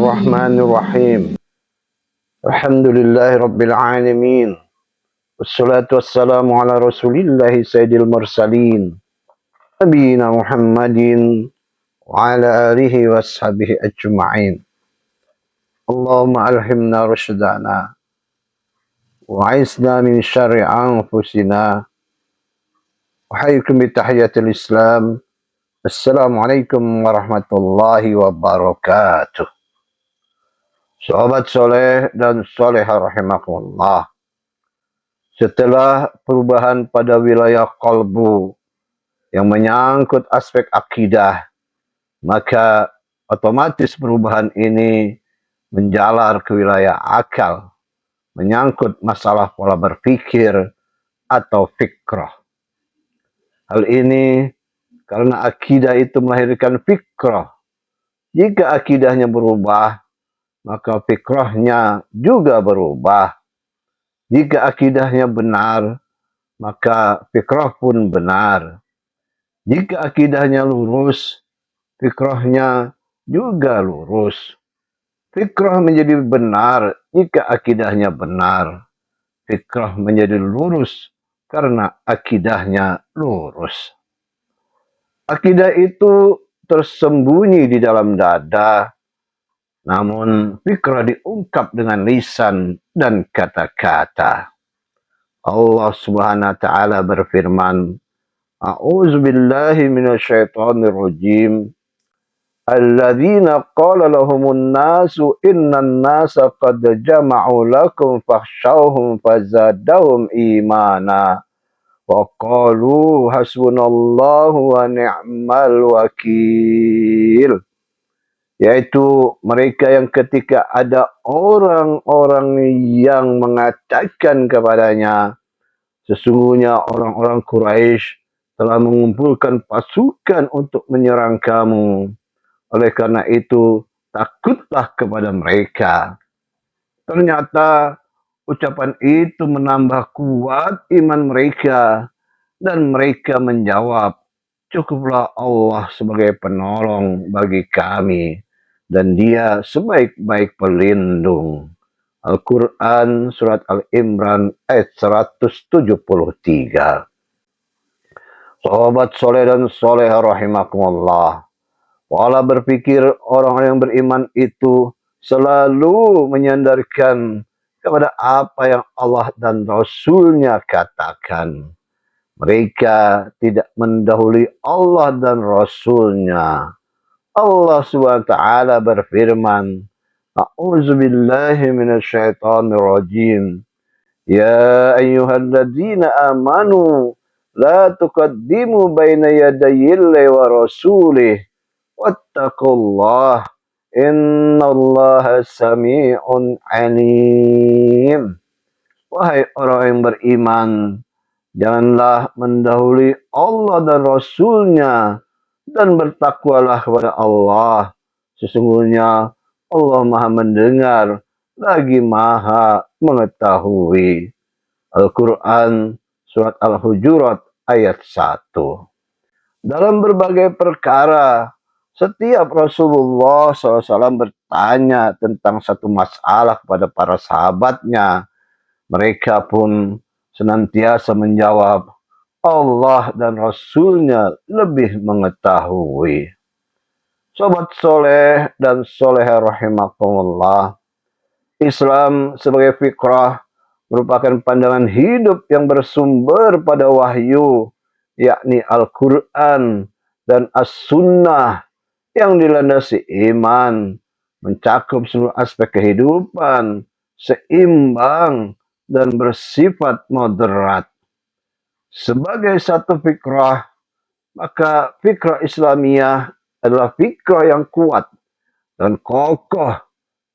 Bismillahirrahmanirrahim. Alhamdulillahi Rabbil Alamin. Wassalatu wassalamu ala rasulillahi sayyidil mursalin. Nabiyina Muhammadin wa ala alihi wa ashabihi ajma'in. Allahumma alhimna rushdana. Wa aizna min syarri anfusina. Wa hayyikum bitahiyatil Islam. Assalamualaikum warahmatullahi wabarakatuh. Sahabat soleh dan soleha rahimakumullah. Setelah perubahan pada wilayah kalbu yang menyangkut aspek akidah, maka otomatis perubahan ini menjalar ke wilayah akal, menyangkut masalah pola berpikir atau fikrah. Hal ini karena akidah itu melahirkan fikrah. Jika akidahnya berubah, maka fikrahnya juga berubah. Jika akidahnya benar, maka fikrah pun benar. Jika akidahnya lurus, fikrahnya juga lurus. Fikrah menjadi benar jika akidahnya benar. Fikrah menjadi lurus karena akidahnya lurus. Akidah itu tersembunyi di dalam dada, namun fikrah diungkap dengan lisan dan kata-kata. Allah Subhanahu wa taala berfirman, A'udzu billahi minasyaitonir rajim. Alladzina qala lahumun nasu innan nasa qad jama'u lakum fakhshawhum fazadahum imana wa qalu hasbunallahu wa ni'mal wakil. Yaitu mereka yang ketika ada orang-orang yang mengatakan kepadanya, sesungguhnya orang-orang Quraisy telah mengumpulkan pasukan untuk menyerang kamu. Oleh karena itu, takutlah kepada mereka. Ternyata ucapan itu menambah kuat iman mereka. Dan mereka menjawab, cukuplah Allah sebagai penolong bagi kami. Dan dia sebaik-baik pelindung. Al-Quran Surat Al-Imran ayat 173. Sahabat soleh dan soleha rahimakumullah. Pola berpikir orang yang beriman itu selalu menyandarkan kepada apa yang Allah dan Rasulnya katakan. Mereka tidak mendahului Allah dan Rasulnya. Allah SWT berfirman, A'udzu billahi minasyaitonir rajim. Ya ayyuhalladzina amanu la tuqaddimu baina yadayillahi wa rasulih wattaqullah innallaha sami'un alim. Wahai orang yang beriman, janganlah mendahului Allah dan Rasulnya, dan bertakwalah kepada Allah. Sesungguhnya Allah Maha mendengar lagi Maha mengetahui. Al-Quran Surat Al-Hujurat ayat 1. Dalam berbagai perkara, setiap Rasulullah SAW bertanya tentang satu masalah kepada para sahabatnya. Mereka pun senantiasa menjawab, Allah dan Rasulnya lebih mengetahui. Sobat soleh dan soleha rahimakumullah, Islam sebagai fikrah merupakan pandangan hidup yang bersumber pada wahyu, yakni Al-Quran dan As-Sunnah yang dilandasi iman, mencakup seluruh aspek kehidupan, seimbang, dan bersifat moderat. Sebagai satu fikrah, maka fikrah Islamiyah adalah fikrah yang kuat dan kokoh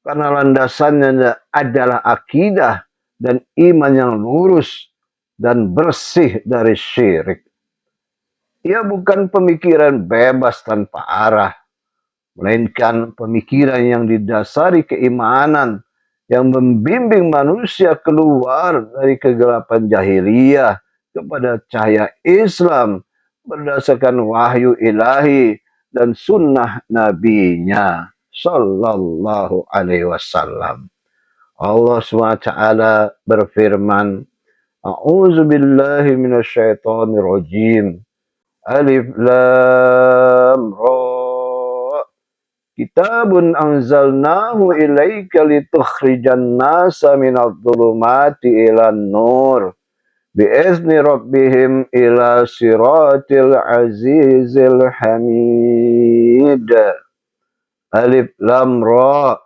karena landasannya adalah akidah dan iman yang lurus dan bersih dari syirik. Ia bukan pemikiran bebas tanpa arah, melainkan pemikiran yang didasari keimanan yang membimbing manusia keluar dari kegelapan jahiliyah kepada cahaya Islam berdasarkan wahyu ilahi dan sunnah nabinya sallallahu alaihi wasallam. Allah SWT berfirman, A'udzu billahi minasyaitonir rajim. Alif lam ra. Kitabun anzalnahu ilaika litukhrijan nasa minadh dhulumati ilan nur biizni rabbihim ila siratil azizil hamid. Alif lam ra.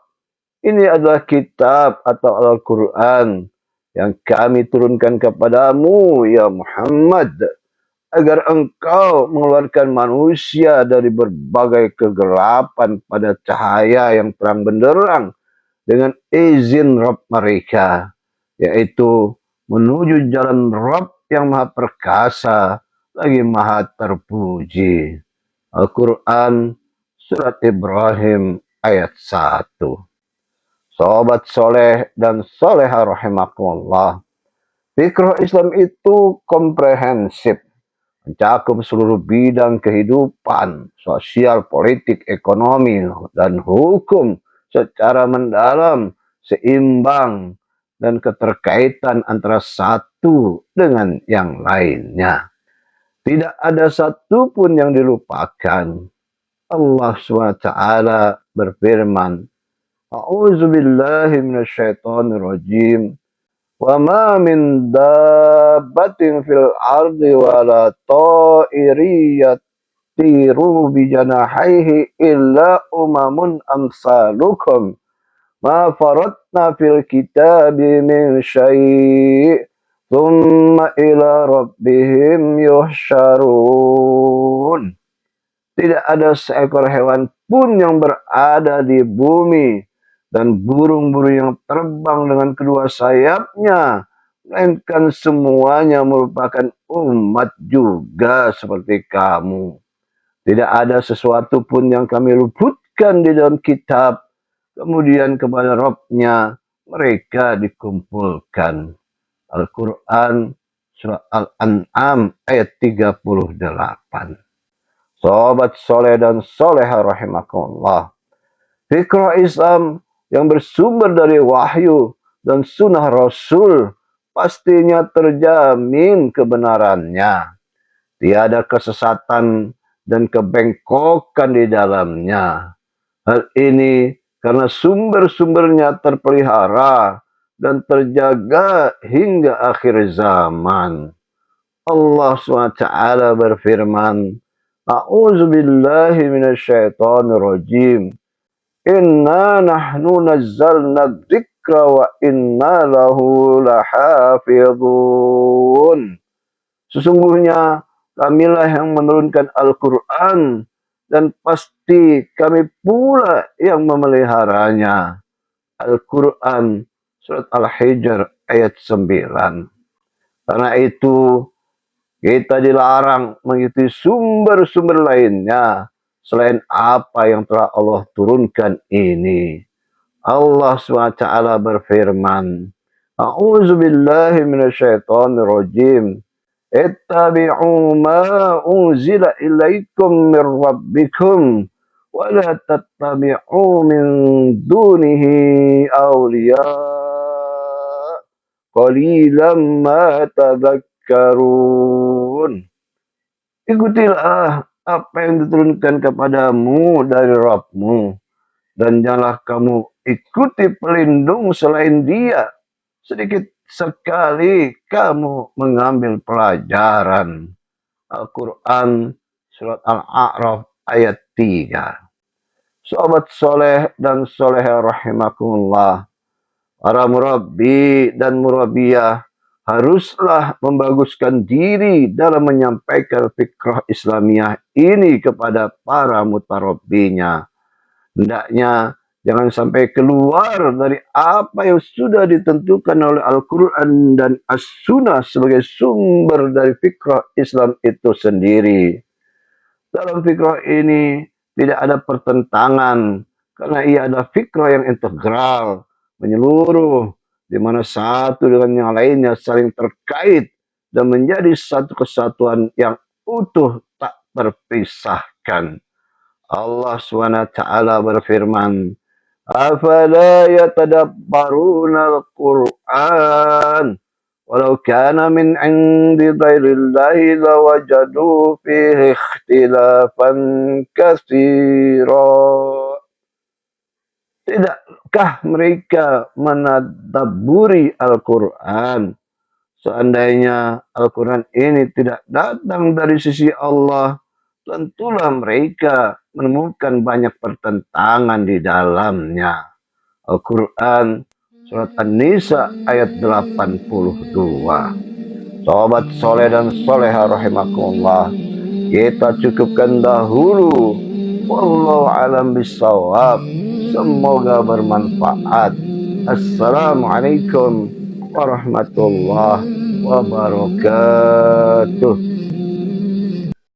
Ini adalah kitab atau Al-Quran yang kami turunkan kepadamu, ya Muhammad, agar engkau mengeluarkan manusia dari berbagai kegelapan pada cahaya yang terang benderang dengan izin Rabb mereka, yaitu menuju jalan Rabb yang maha perkasa lagi maha terpuji. Al-Quran Surat Ibrahim ayat 1. Sobat soleh dan soleha rahimakumullah. Fikrah Islam itu komprehensif, mencakup seluruh bidang kehidupan, sosial, politik, ekonomi, dan hukum secara mendalam, seimbang, dan keterkaitan antara satu dengan yang lainnya. Tidak ada satupun yang dilupakan. Allah SWT berfirman, A'udzu billahi minasyaitonir rajim. Wa ma min dabbatin fil ardi wala ta'irin yatiru bi janahihi illa umamun amsalukum. Ma faratna fil kitabi min syai' thumma ila rabbihim yuhsyarun. Tidak ada seekor hewan pun yang berada di bumi dan burung-burung yang terbang dengan kedua sayapnya, melainkan semuanya merupakan umat juga seperti kamu. Tidak ada sesuatu pun yang kami luputkan di dalam kitab, kemudian kepada Rabb-nya mereka dikumpulkan. Al-Quran Surah Al-An'am ayat 38. Sobat soleh dan soleha rahimakumullah. Fikrah Islam yang bersumber dari wahyu dan sunnah Rasul pastinya terjamin kebenarannya. Tiada kesesatan dan kebengkokan di dalamnya. Hal ini karena sumber-sumbernya terpelihara dan terjaga hingga akhir zaman. Allah SWT berfirman, A'udzu billahi minasyaitonir rajim. Inna nahnu nazzalna dzikra wa inna lahu lahafizun. Sesungguhnya kamilah yang menurunkan Al-Quran dan pasti kami pula yang memeliharanya. Al-Quran Surat Al-Hijr ayat 9. Karena itu kita dilarang mengikuti sumber-sumber lainnya selain apa yang telah Allah turunkan ini. Allah SWT berfirman, A'udzu billahi minasyaitonir rajim. Ittabi'u ma unzila ilaikum mir rabbikum wa la tattabi'u min dunihi awliya qalilan ma tadhakkarun. Ikutilah apa yang diturunkan kepadamu dari Rabbmu, dan janganlah kamu ikuti pelindung selain Dia. Sedikit sekali kamu mengambil pelajaran. Al-Quran Surat Al-A'raf ayat 3. Sobat soleh dan soleha rahimakumullah. Para murabbi dan murabiyah haruslah membaguskan diri dalam menyampaikan fikrah Islamiyah ini kepada para mutarabbinya. Hendaknya jangan sampai keluar dari apa yang sudah ditentukan oleh Al-Quran dan As-Sunnah sebagai sumber dari fikrah Islam itu sendiri. Dalam fikrah ini tidak ada pertentangan, karena ia adalah fikrah yang integral, menyeluruh, di mana satu dengan yang lainnya saling terkait dan menjadi satu kesatuan yang utuh tak terpisahkan. Allah SWT berfirman, "Afala yatadabbaruna al-Qur'an, walau kana min 'indi ghairillahi lawajadu fihi ikhtilafan katsira." Tidakkah mereka menadabburi Al-Quran? Seandainya Al-Quran ini tidak datang dari sisi Allah, tentulah mereka menemukan banyak pertentangan di dalamnya. Al-Quran Surat An-Nisa ayat 82. Sobat soleh dan soleha rahimakumullah, kita cukupkan dahulu. Wallahu alam bisawab. Semoga bermanfaat. Assalamualaikum warahmatullahi wabarakatuh.